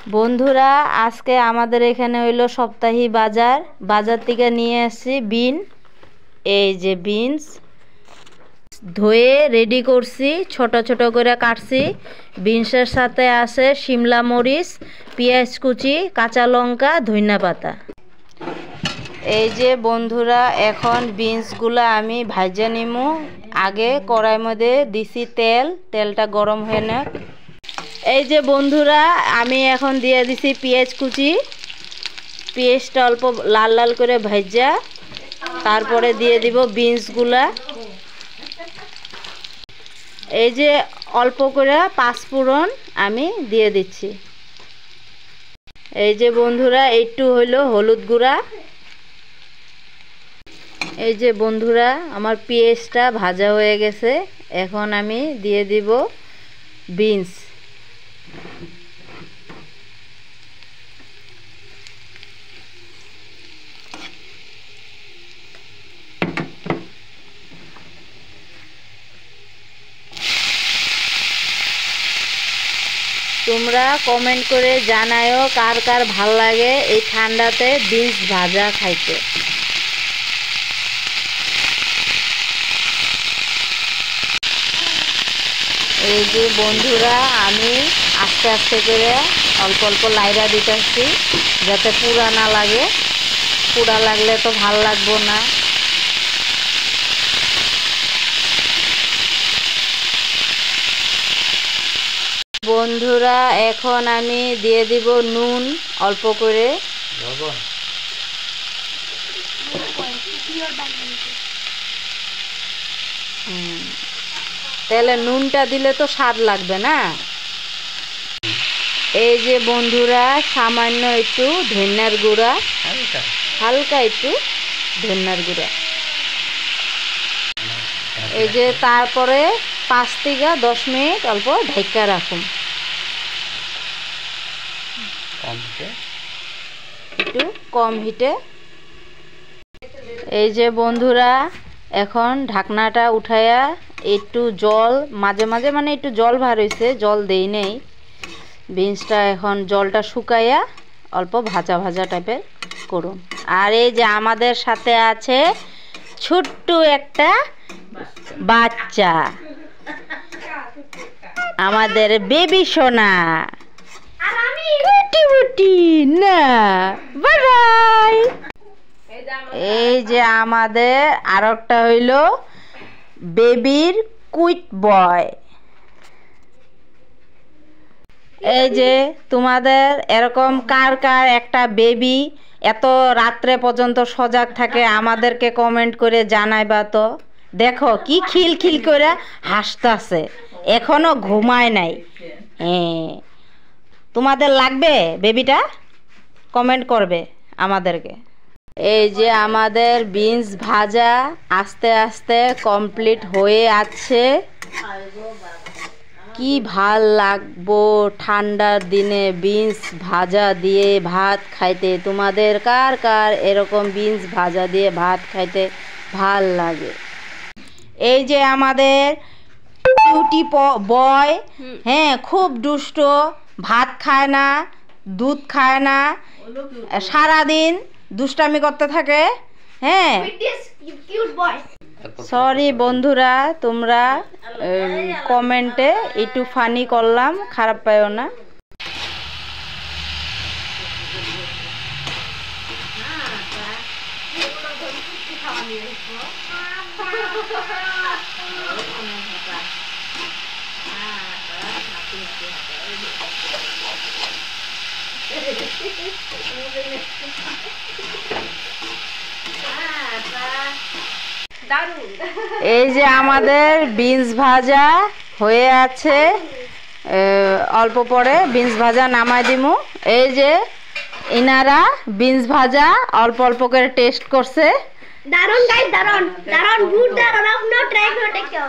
বন্ধুরা আজকে আমাদের এখানে হইলো সপ্তাহি বাজার থেকে নিয়ে আসছি বিন। এই যে বিনস ধুয়ে রেডি করছি, ছোট ছোট করে কাটছি। বিনসের সাথে আছে শিমলা মরিচ, পেঁয়াজ কুচি, কাঁচা লঙ্কা, ধনিয়া পাতা। এই যে বন্ধুরা এখন বিনসগুলো আমি ভাজা নিমু। আগে কড়াইয়ের মধ্যে দিছি তেলটা গরম হয়ে না। এই যে বন্ধুরা আমি এখন দিয়ে দিছি পেঁয়াজ কুচি। পেঁয়াজটা অল্প লাল লাল করে ভাজা, তারপরে দিয়ে দিব বিনসগুলা। এই যে অল্প করে পাঁচফোড়ন আমি দিয়ে দিচ্ছি। এই যে বন্ধুরা একটু হইলো হলুদ গুঁড়া। এই যে বন্ধুরা আমার পেঁয়াজটা ভাজা হয়ে গেছে, এখন আমি দিয়ে দিব বিনস। তোমরা কমেন্ট করে জানায়ও কার কার ভাল লাগে এই ঠান্ডাতে বিনস ভাজা খাইতে। এই যে বন্ধুরা আমি আস্তে আস্তে করে অল্প অল্প লাইরা দিতেছি যাতে পুরা না লাগে। পুরা লাগলে তো ভাল লাগবো না। বন্ধুরা এখন আমি দিয়ে দিব নুন অল্প করে। তাহলে নুনটা দিলে তো স্বাদ লাগবে না। এই যে বন্ধুরা সামান্য একটু ধনিয়ার গুঁড়া, হালকা একটু ধনিয়ার গুঁড়া। এই যে তারপরে 5 থেকে 10 মিনিট অল্প ঢাকা রাখুন, একটু কম হিটে। এই যে বন্ধুরা এখন ঢাকনাটা উঠাইয়া একটু জল মাঝে মাঝে মানে একটু জল ভার হয়েছে, জল দেই নেই। বিনসটা এখন জলটা শুকাইয়া অল্প ভাজা ভাজা টাইপের করুন। আর এই যে আমাদের সাথে আছে ছোট্ট একটা বাচ্চা, আমাদের বেবি সোনা না। বাই। এই যে আমাদের আর একটা হইল বেবির কুইট বয়। এই যে তোমাদের এরকম কার কার একটা বেবি এত রাত্রে পর্যন্ত সজাগ থাকে আমাদেরকে কমেন্ট করে জানাইবা তো। দেখো কি খিলখিল করে হাসতাছে, এখনো ঘুমায় নাই। হ্যাঁ, তোমাদের লাগবে বেবিটা? কমেন্ট করবে আমাদেরকে। এই যে আমাদের বিনস ভাজা আস্তে আস্তে কমপ্লিট হয়ে আছে। কি ভাল লাগবো ঠান্ডার দিনে বিনস ভাজা দিয়ে ভাত খাইতে। তোমাদের কার কার এরকম বিনস ভাজা দিয়ে ভাত খাইতে ভাল লাগে? এই যে আমাদের কিউটি বয়, হ্যাঁ খুব দুষ্ট, ভাত খায় না, দুধ খায় না, সারাদিন দুষ্টামি করতে থাকে। হ্যাঁ সরি বন্ধুরা, তোমরা কমেন্টে একটু ফানি করলাম, খারাপ পাইও না। এই যে আমাদের বিনস ভাজা হয়ে আছে, অল্প পরে বিনস ভাজা নামাই দিমু। এই যে ইনারা বিনস ভাজা অল্প অল্প করে টেস্ট করছে। দারুন গাইস, দারুন দারুন, গুড দারুন, আপনারা ট্রাই করে দেখো।